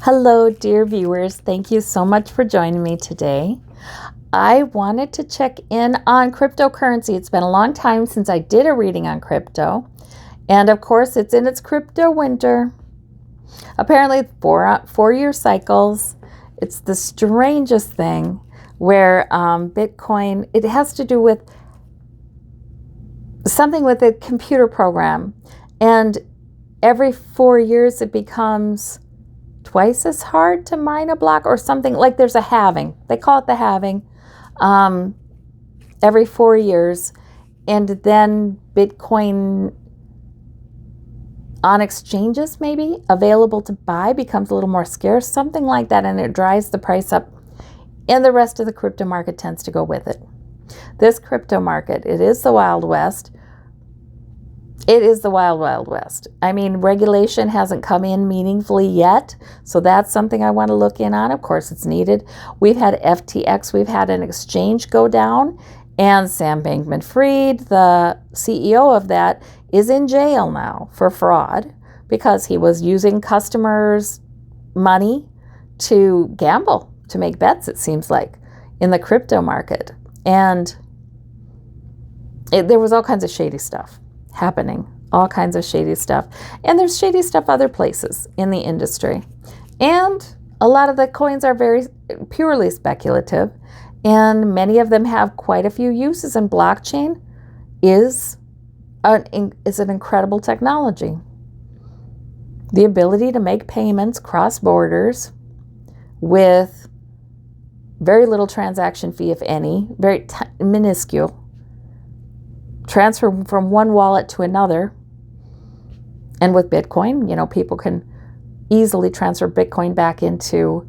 Hello, dear viewers. Thank you so much for joining me today. I wanted to check in on cryptocurrency. It's been a long time since I did a reading on crypto. And of course, it's in its crypto winter. Apparently, four-year cycles. It's the strangest thing where Bitcoin, it has to do with something with a computer program. And every 4 years, it becomes twice as hard to mine a block or something. Like there's a halving. They call it the halving every 4 years. And then Bitcoin on exchanges, maybe available to buy, becomes a little more scarce, something like that. And it drives the price up. And the rest of the crypto market tends to go with it. This crypto market, it is the Wild West. It is the wild, wild west. I mean, regulation hasn't come in meaningfully yet, so that's something I want to look in on. Of course, it's needed. We've had FTX, we've had an exchange go down, and Sam Bankman-Fried, the CEO of that, is in jail now for fraud because he was using customers' money to gamble, to make bets, it seems like, in the crypto market. And there was all kinds of shady stuff happening, all kinds of shady stuff. And there's shady stuff other places in the industry. And a lot of the coins are very purely speculative, and many of them have quite a few uses. And blockchain is an incredible technology. The ability to make payments cross borders with very little transaction fee, if any, very minuscule. Transfer from one wallet to another. And with Bitcoin, people can easily transfer Bitcoin back into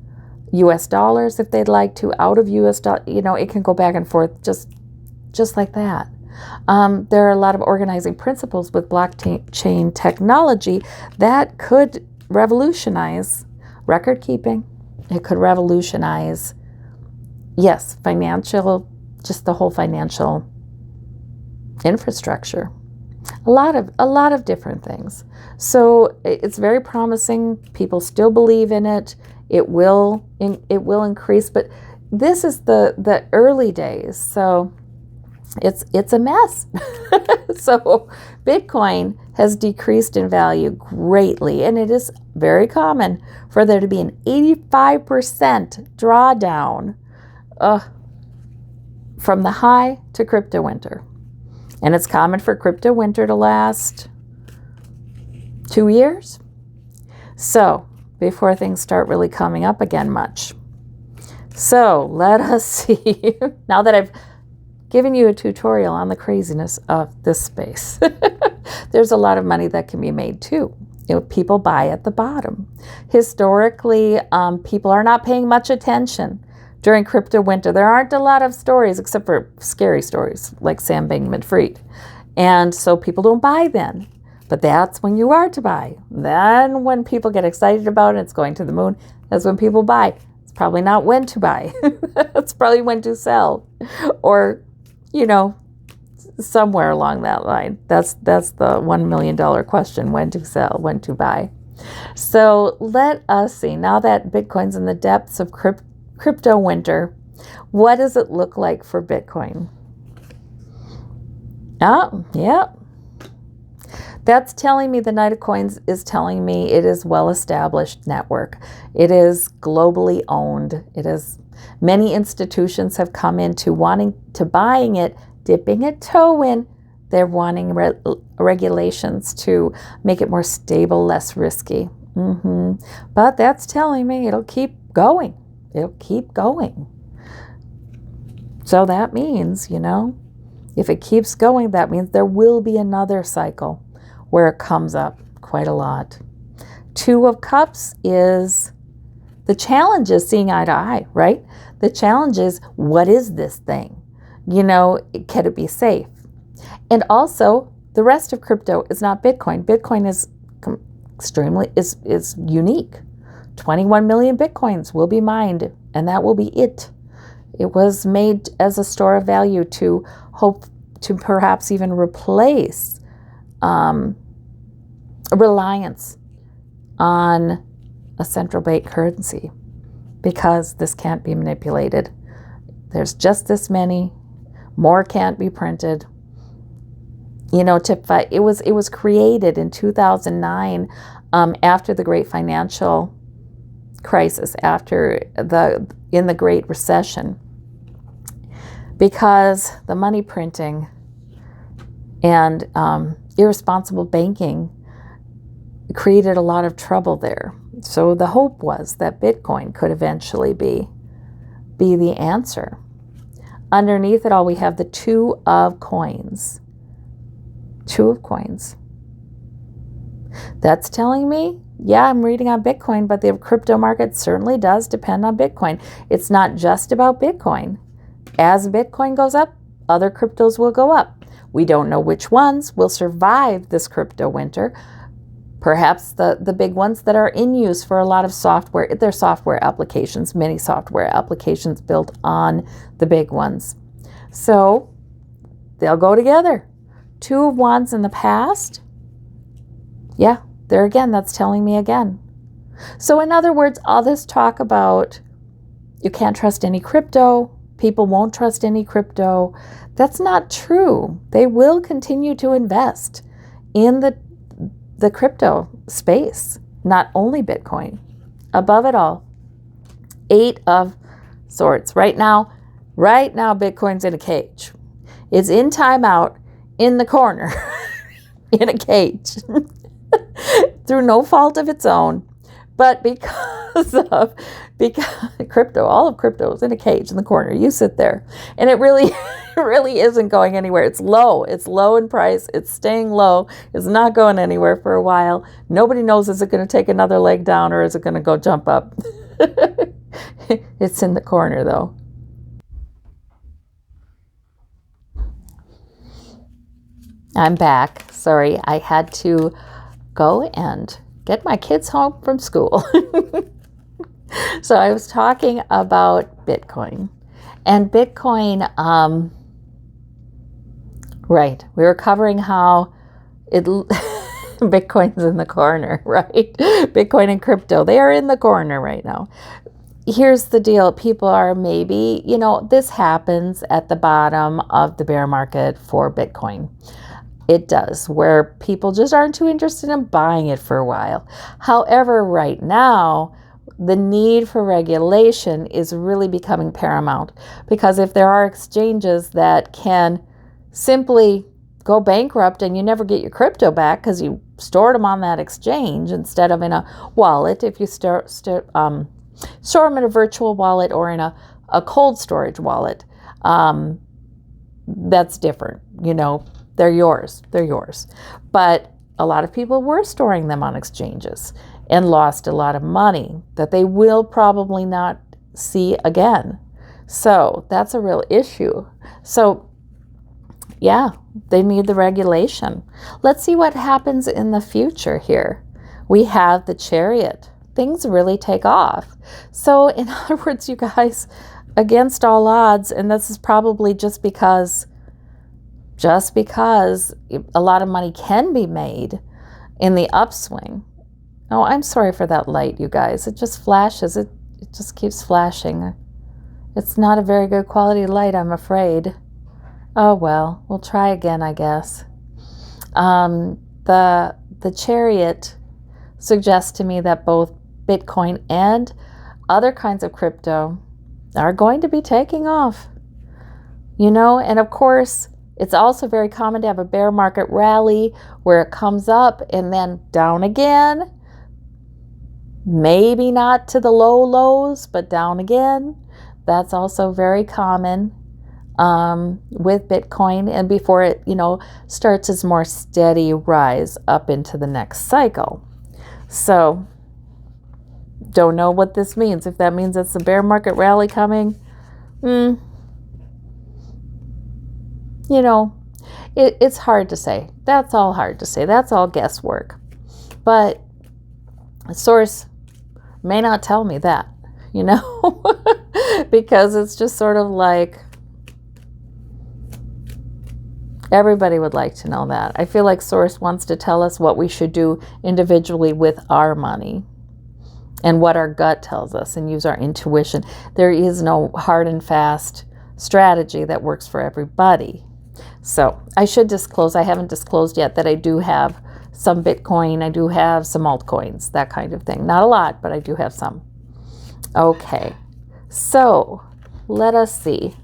US dollars if they'd like to, out of US dollars. It can go back and forth just like that. There are a lot of organizing principles with blockchain technology that could revolutionize record keeping. It could revolutionize, yes, just the whole financial infrastructure, a lot of different things. So it's very promising. People still believe in it. It will increase, but this is the early days. So it's a mess. So Bitcoin has decreased in value greatly, and it is very common for there to be an 85% drawdown from the high to crypto winter. And it's common for crypto winter to last 2 years. So before things start really coming up again much. So let us see. Now that I've given you a tutorial on the craziness of this space, there's a lot of money that can be made too. People buy at the bottom. Historically, people are not paying much attention during crypto winter. There aren't a lot of stories except for scary stories like Sam Bankman-Fried. And so people don't buy then. But that's when you are to buy. Then when people get excited about it, it's going to the moon, that's when people buy. It's probably not when to buy. It's probably when to sell. Or, somewhere along that line. That's the $1 million question, when to sell, when to buy. So let us see. Now that Bitcoin's in the depths of crypto winter, what does it look like for Bitcoin? Oh, yeah. That's telling me the Knight of Coins is telling me it is well-established network. It is globally owned. Many institutions have come into wanting to buying it, dipping a toe in. They're wanting regulations to make it more stable, less risky. But that's telling me it'll keep going. It'll keep going. So that means, if it keeps going, that means there will be another cycle where it comes up quite a lot. 2 of Cups is the challenge is seeing eye to eye, right? The challenge is, what is this thing? Can it be safe? And also, the rest of crypto is not Bitcoin. Bitcoin is is unique. 21 million Bitcoins will be mined, and that will be it. It was made as a store of value to hope to perhaps even replace reliance on a central bank currency because this can't be manipulated. There's just this many. More can't be printed. You know, it was created in 2009 after the Great Financial Crisis, in the Great Recession, because the money printing and irresponsible banking created a lot of trouble there. So the hope was that Bitcoin could eventually be the answer. Underneath it all, we have the two of coins. Two of coins. That's telling me, yeah, I'm reading on Bitcoin, but the crypto market certainly does depend on Bitcoin. It's not just about Bitcoin. As Bitcoin goes up, other cryptos will go up. We don't know which ones will survive this crypto winter. Perhaps the big ones that are in use for a lot of software, they're software applications, many software applications built on the big ones. So they'll go together. Two of Wands in the past. Yeah, there again, that's telling me again. So in other words, all this talk about you can't trust any crypto, people won't trust any crypto, that's not true. They will continue to invest in the crypto space, not only Bitcoin. Above it all, 8 of Swords. Right now, Bitcoin's in a cage. It's in timeout, in the corner, in a cage, through no fault of its own, but because crypto, all of crypto is in a cage in the corner. You sit there, and it really isn't going anywhere. It's low in price. It's staying low. It's not going anywhere for a while. Nobody knows, is it going to take another leg down or is it going to go jump up? It's in the corner though. I'm back. Sorry, I had to go and get my kids home from school. So I was talking about Bitcoin. And Bitcoin, right, we were covering how Bitcoin's in the corner, right? Bitcoin and crypto, they are in the corner right now. Here's the deal. People are maybe, this happens at the bottom of the bear market for Bitcoin. It does, where people just aren't too interested in buying it for a while. However, right now, the need for regulation is really becoming paramount, because if there are exchanges that can simply go bankrupt and you never get your crypto back because you stored them on that exchange instead of in a wallet, if you store them in a virtual wallet or in a cold storage wallet, that's different. They're yours. But a lot of people were storing them on exchanges and lost a lot of money that they will probably not see again. So that's a real issue. So yeah, they need the regulation. Let's see what happens in the future here. We have the Chariot. Things really take off. So in other words, you guys, against all odds, and this is probably just because a lot of money can be made in the upswing. Oh, I'm sorry for that light, you guys. It just flashes. It just keeps flashing. It's not a very good quality light, I'm afraid. Oh, well, we'll try again, I guess. The Chariot suggests to me that both Bitcoin and other kinds of crypto are going to be taking off. And of course, it's also very common to have a bear market rally where it comes up and then down again. Maybe not to the low lows, but down again. That's also very common with Bitcoin. And before it, starts its more steady rise up into the next cycle. So, don't know what this means. If that means it's a bear market rally coming, it's hard to say. That's all hard to say. That's all guesswork. But a source may not tell me that, because it's just sort of like everybody would like to know that. I feel like source wants to tell us what we should do individually with our money. and what our gut tells us and use our intuition. There is no hard and fast strategy that works for everybody. So I should disclose, I haven't disclosed yet that I do have some Bitcoin, I do have some altcoins, that kind of thing. Not a lot, but I do have some. Okay, so let us see.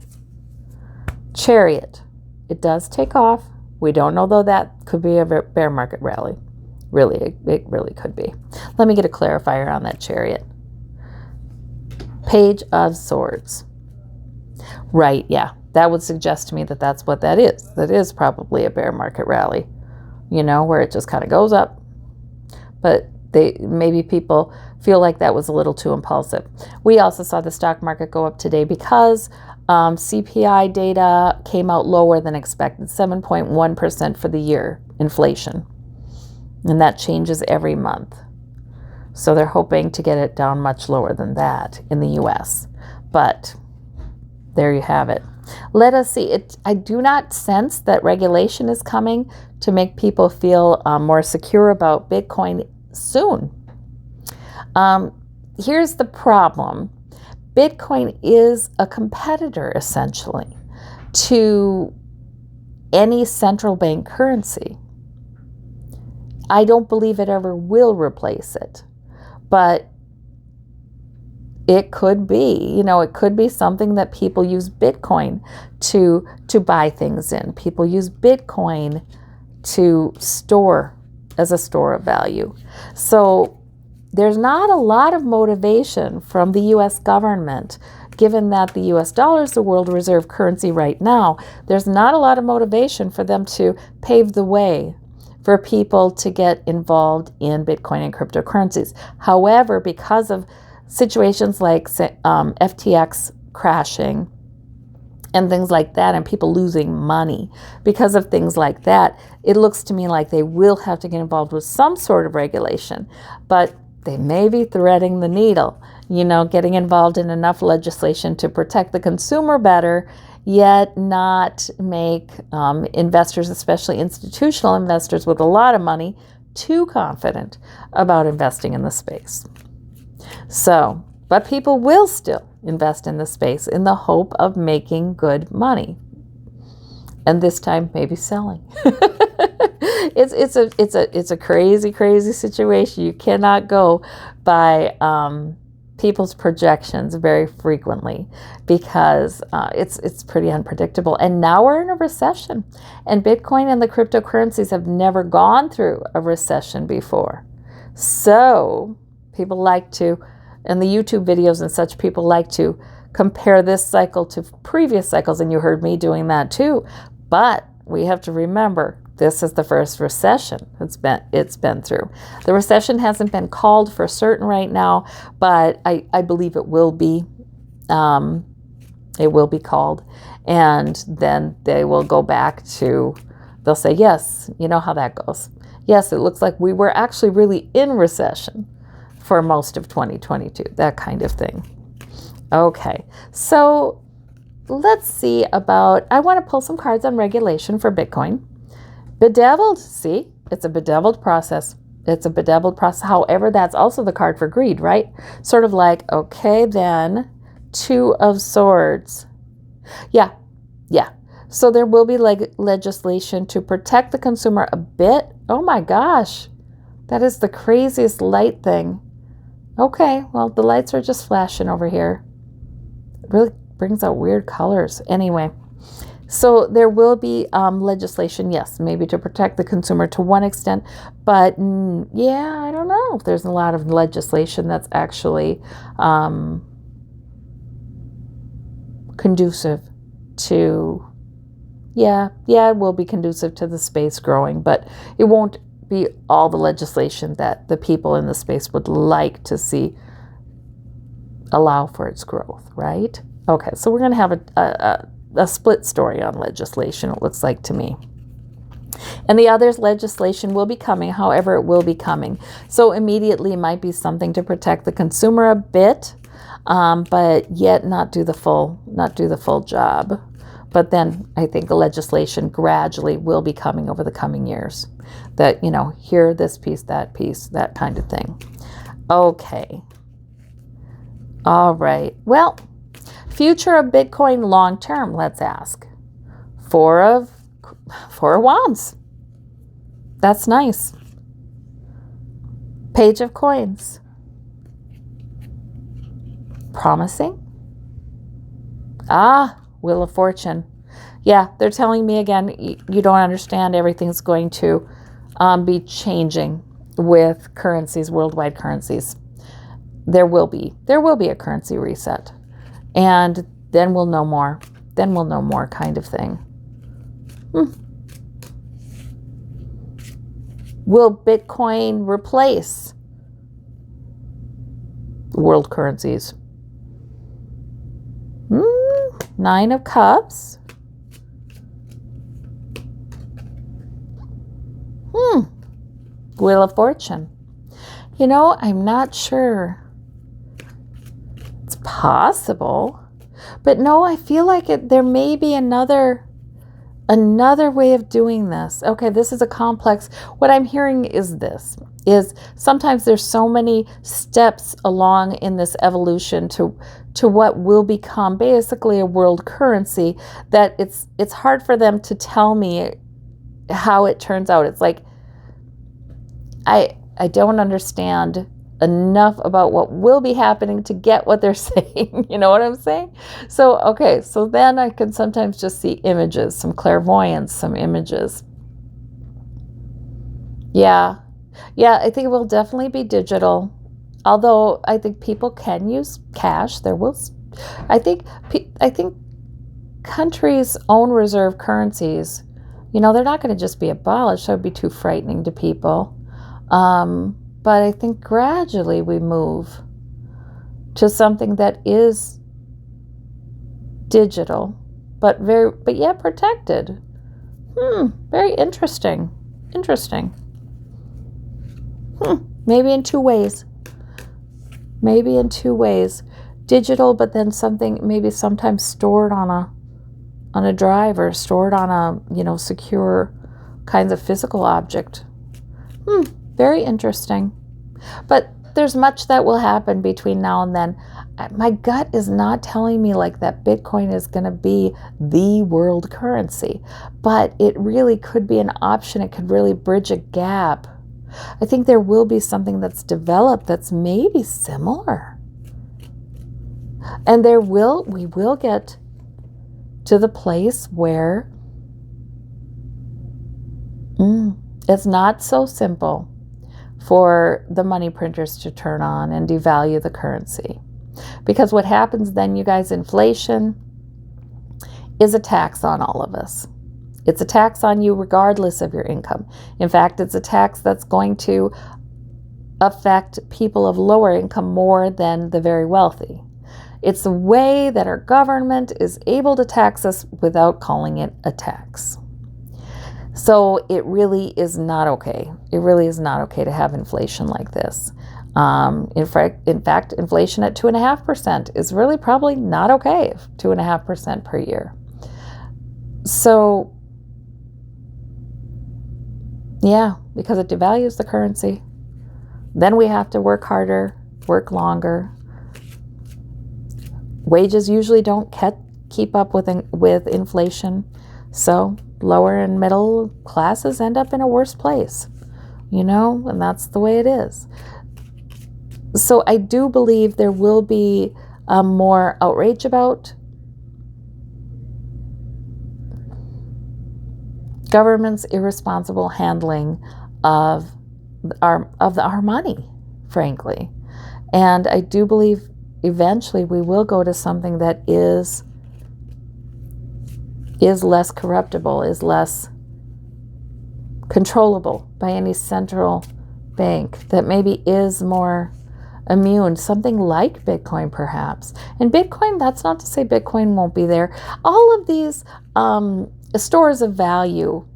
Chariot, it does take off. We don't know though, that could be a bear market rally. Really, it really could be. Let me get a clarifier on that Chariot. Page of Swords. Right, yeah. That would suggest to me that that's what that is. That is probably a bear market rally, you know, where it just kind of goes up. But maybe people feel like that was a little too impulsive. We also saw the stock market go up today because CPI data came out lower than expected, 7.1% for the year, inflation. And that changes every month. So they're hoping to get it down much lower than that in the US. But there you have it. Let us see. I do not sense that regulation is coming to make people feel more secure about Bitcoin soon. Here's the problem. Bitcoin is a competitor, essentially, to any central bank currency. I don't believe it ever will replace it, but it could be, you know, it could be something that people use Bitcoin to buy things in. People use Bitcoin to store as a store of value. So there's not a lot of motivation from the U.S. government, given that the U.S. dollar is the world reserve currency right now. There's not a lot of motivation for them to pave the way for people to get involved in Bitcoin and cryptocurrencies. However, because of situations like FTX crashing and things like that, and people losing money because of things like that, it looks to me like they will have to get involved with some sort of regulation. But they may be threading the needle, you know, getting involved in enough legislation to protect the consumer better, yet not make investors, especially institutional investors with a lot of money, too confident about investing in the space. So, but people will still invest in the space in the hope of making good money. And this time, maybe selling. It's a crazy situation. You cannot go by people's projections very frequently because it's pretty unpredictable. And now we're in a recession, and Bitcoin and the cryptocurrencies have never gone through a recession before. So people like to, in the YouTube videos and such, people like to compare this cycle to previous cycles, and you heard me doing that too. But we have to remember, this is the first recession it's been through. The recession hasn't been called for certain right now, but I believe it will be. It will be called, and then they will go back to, they'll say, yes, you know how that goes. Yes, it looks like we were actually really in recession for most of 2022, that kind of thing. Okay, so let's see about, I want to pull some cards on regulation for Bitcoin. Bedeviled, see, it's a bedeviled process. It's a bedeviled process. However, that's also the card for greed, right? Sort of like, okay, then, Two of Swords. Yeah. So there will be legislation to protect the consumer a bit. Oh my gosh, that is the craziest light thing. Okay, well, the lights are just flashing over here. It really brings out weird colors. Anyway, so there will be legislation, yes, maybe to protect the consumer to one extent, but yeah, I don't know if there's a lot of legislation that's actually conducive to, it will be conducive to the space growing, but it won't be all the legislation that the people in the space would like to see allow for its growth, right? Okay, so we're going to have a split story on legislation, it looks like to me. And the other's legislation will be coming, however, it will be coming. So immediately it might be something to protect the consumer a bit, but yet not do the full job. But then I think the legislation gradually will be coming over the coming years. That, here, this piece, that kind of thing. Okay, All right. Well, future of Bitcoin long term, let's ask. Four of Wands. That's nice. Page of Coins. Promising. Wheel of Fortune. Yeah, they're telling me again, you don't understand. Everything's going to be changing with currencies, worldwide currencies. There will be a currency reset, and then we'll know more. Then we'll know more, kind of thing. Will Bitcoin replace world currencies? Nine of Cups. Wheel of Fortune. You know, I'm not sure. It's possible. But no, I feel like there may be another way of doing this. Okay, this is a complex. What I'm hearing is this. Is sometimes there's so many steps along in this evolution to what will become basically a world currency that it's hard for them to tell me how it turns out. It's like I don't understand enough about what will be happening to get what they're saying. You know what I'm saying? So, okay, so then I can sometimes just see images, some clairvoyance, some images. Yeah, I think it will definitely be digital. Although I think people can use cash. I think countries' own reserve currencies, they're not going to just be abolished. That would be too frightening to people. But I think gradually we move to something that is digital, but yet protected. Very interesting. Maybe in two ways. Digital, but then something maybe sometimes stored on a drive or stored on a, secure kinds of physical object. Very interesting. But there's much that will happen between now and then. My gut is not telling me like that Bitcoin is going to be the world currency, but it really could be an option. It could really bridge a gap. I think there will be something that's developed that's maybe similar. And we will get to the place where it's not so simple for the money printers to turn on and devalue the currency. Because what happens then, you guys, inflation is a tax on all of us. It's a tax on you regardless of your income. In fact, it's a tax that's going to affect people of lower income more than the very wealthy. It's the way that our government is able to tax us without calling it a tax. So it really is not okay. It really is not okay to have inflation like this. In fact, inflation at 2.5% is really probably not okay. 2.5% per year. So, yeah, because it devalues the currency. Then we have to work harder, work longer. Wages usually don't keep up with inflation. So lower and middle classes end up in a worse place, and that's the way it is. So I do believe there will be more outrage about government's irresponsible handling of our money, frankly. And I do believe eventually we will go to something that is less corruptible, is less controllable by any central bank, that maybe is more immune, something like Bitcoin perhaps. And Bitcoin, that's not to say Bitcoin won't be there. All of these stores of value,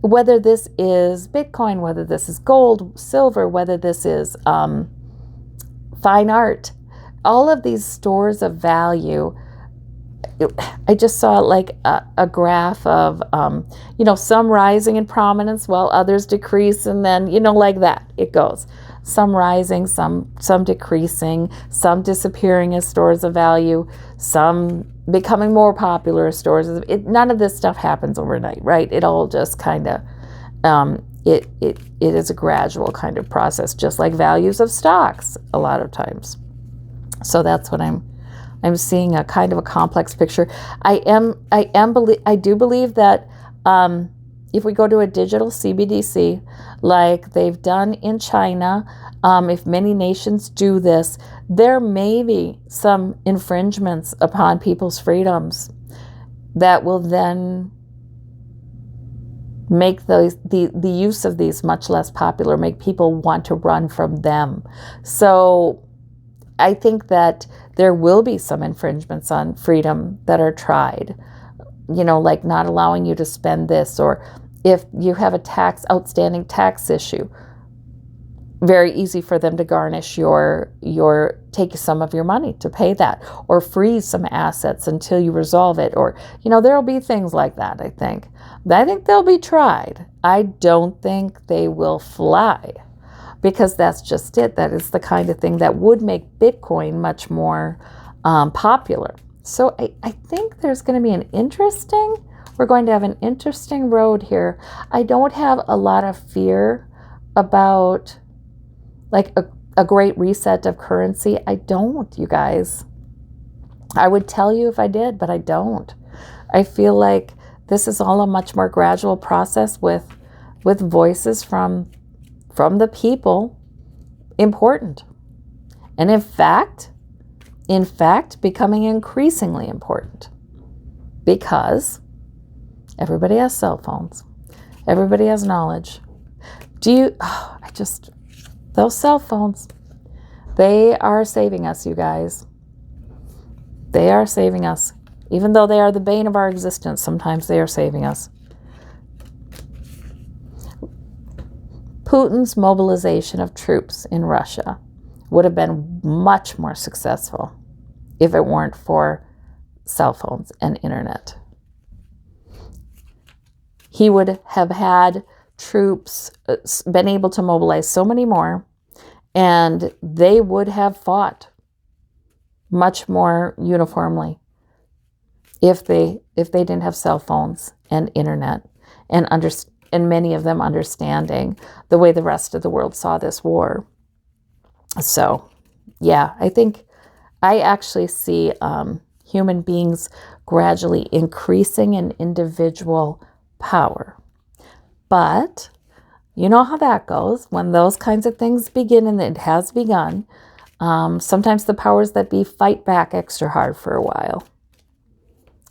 whether this is Bitcoin, whether this is gold, silver, whether this is fine art, all of these stores of value, I just saw like a graph of, some rising in prominence while others decrease, and then, like that, it goes. some rising, some decreasing, some disappearing as stores of value, some becoming more popular as stores. None of this stuff happens overnight, right? It all just kind of, it is a gradual kind of process, just like values of stocks a lot of times. So that's what I'm seeing, a kind of a complex picture. I do believe that if we go to a digital CBDC, like they've done in China, if many nations do this, there may be some infringements upon people's freedoms that will then make the use of these much less popular, make people want to run from them. So I think that there will be some infringements on freedom that are tried, like not allowing you to spend this, or if you have a outstanding tax issue, very easy for them to garnish take some of your money to pay that, or freeze some assets until you resolve it, or, there'll be things like that, I think they'll be tried. I don't think they will fly, because that's just it. That is the kind of thing that would make Bitcoin much more popular. So I think there's going to be we're going to have an interesting road here. I don't have a lot of fear about like a great reset of currency. I don't, you guys. I would tell you if I did, but I don't. I feel like this is all a much more gradual process with voices from the people important. And in fact, becoming increasingly important, because everybody has cell phones. Everybody has knowledge. Those cell phones, they are saving us, you guys. They are saving us. Even though they are the bane of our existence, sometimes they are saving us. Putin's mobilization of troops in Russia would have been much more successful if it weren't for cell phones and internet. He would have had troops been able to mobilize so many more, and they would have fought much more uniformly if they didn't have cell phones and internet, and many of them understanding the way the rest of the world saw this war. So, yeah, I actually see human beings gradually increasing in individual power. But you know how that goes. When those kinds of things begin, and it has begun, sometimes the powers that be fight back extra hard for a while.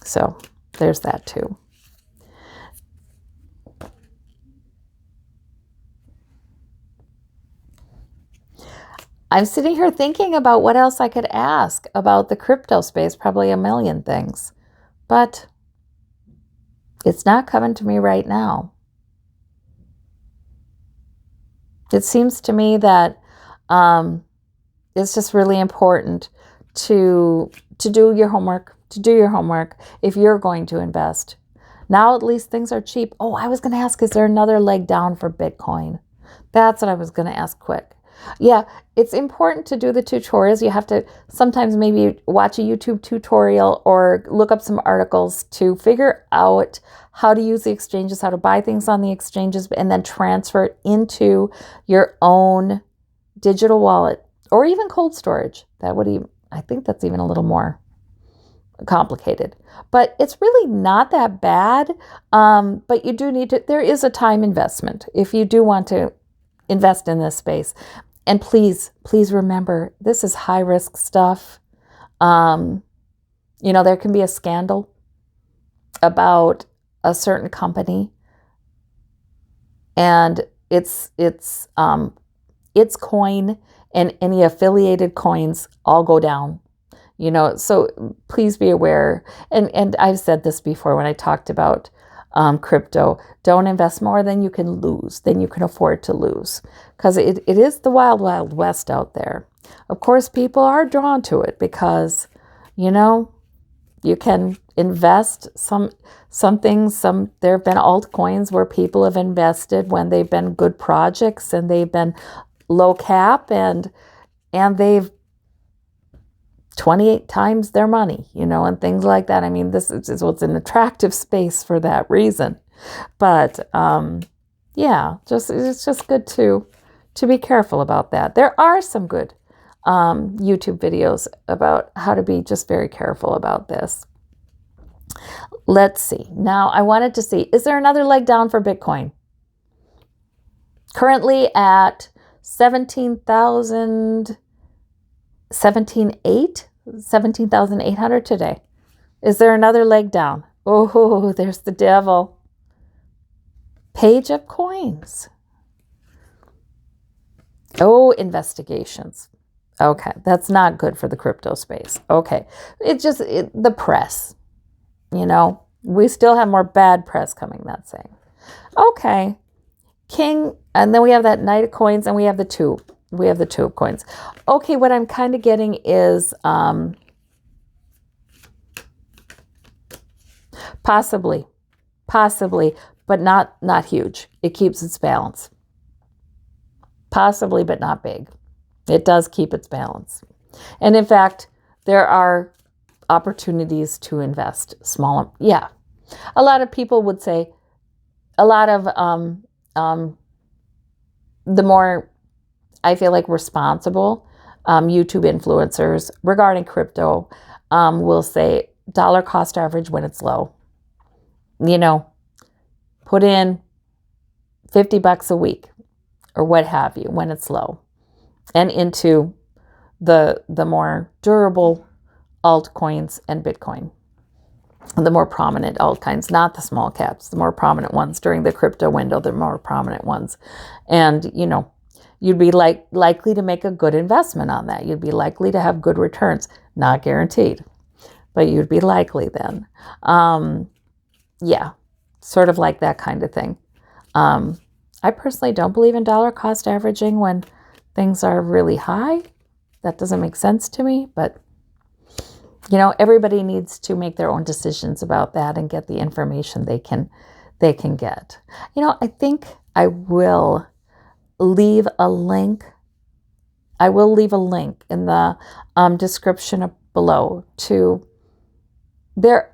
So there's that too. I'm sitting here thinking about what else I could ask about the crypto space, probably a million things, but it's not coming to me right now. It seems to me that it's just really important to do your homework, if you're going to invest. Now at least things are cheap. Oh, I was going to ask, is there another leg down for Bitcoin? That's what I was going to ask quick. Yeah, it's important to do the tutorials. You have to sometimes maybe watch a YouTube tutorial or look up some articles to figure out how to use the exchanges, how to buy things on the exchanges, and then transfer it into your own digital wallet or even cold storage. I think that's even a little more complicated, but it's really not that bad. But you do need to, there is a time investment if you do want to invest in this space. And please remember, this is high risk stuff. There can be a scandal about a certain company, and its coin and any affiliated coins all go down. So please be aware. And I've said this before when I talked about crypto. Don't invest more than you can lose, than you can afford to lose, because it is the wild, wild west out there. Of course, people are drawn to it because, you can invest some things. There have been altcoins where people have invested when they've been good projects and they've been low cap, and they've 28 times their money, and things like that. I mean, this is what's an attractive space for that reason. But yeah, it's just good to be careful about that. There are some good YouTube videos about how to be just very careful about this. Let's see. Now, I wanted to see, is there another leg down for Bitcoin? Currently at 17,800 today. Is there another leg down? Oh, there's the devil. Page of coins. Oh, investigations. Okay, that's not good for the crypto space. Okay, it's just the press. We still have more bad press coming, that's saying. Okay, King, and then we have that Knight of Coins, and we have the Two. We have the Two of Coins. Okay, what I'm kind of getting is possibly, but not huge. It keeps its balance. Possibly, but not big. It does keep its balance. And in fact, there are opportunities to invest small. Yeah. A lot of people would say, a lot of the more, I feel like, responsible YouTube influencers regarding crypto will say dollar cost average when it's low. Put in $50 a week or what have you when it's low, and into the more durable altcoins and Bitcoin. The more prominent altcoins, not the small caps, the more prominent ones during the crypto window, the more prominent ones. And, you'd be likely to make a good investment on that. You'd be likely to have good returns. Not guaranteed, but you'd be likely then. Yeah, sort of like that kind of thing. I personally don't believe in dollar cost averaging when things are really high. That doesn't make sense to me, but everybody needs to make their own decisions about that and get the information they can get. I think I will leave a link. I will leave a link in the description below to. There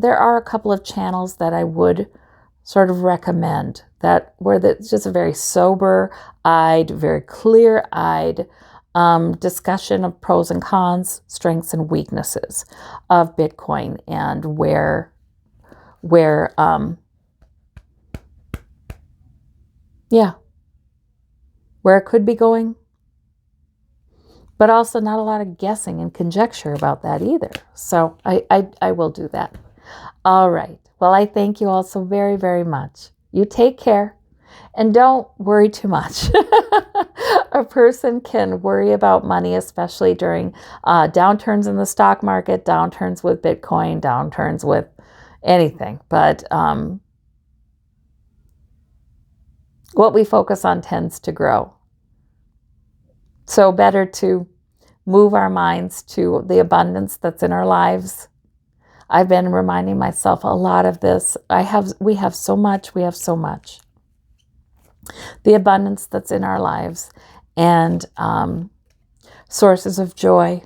are a couple of channels that I would sort of recommend where it's just a very sober-eyed, very clear-eyed discussion of pros and cons, strengths and weaknesses of Bitcoin, and where it could be going, but also not a lot of guessing and conjecture about that either. So I will do that. All right. Well, I thank you all so very, very much. You take care. And don't worry too much. A person can worry about money, especially during downturns in the stock market, downturns with Bitcoin, downturns with anything. But what we focus on tends to grow. So better to move our minds to the abundance that's in our lives. I've been reminding myself a lot of this. We have so much. We have so much. The abundance that's in our lives, and sources of joy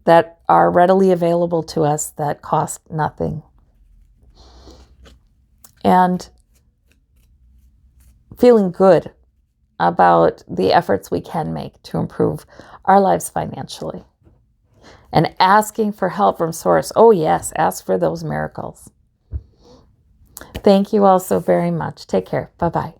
that are readily available to us that cost nothing. And feeling good about the efforts we can make to improve our lives financially. And asking for help from Source. Oh yes, ask for those miracles. Thank you all so very much. Take care. Bye-bye.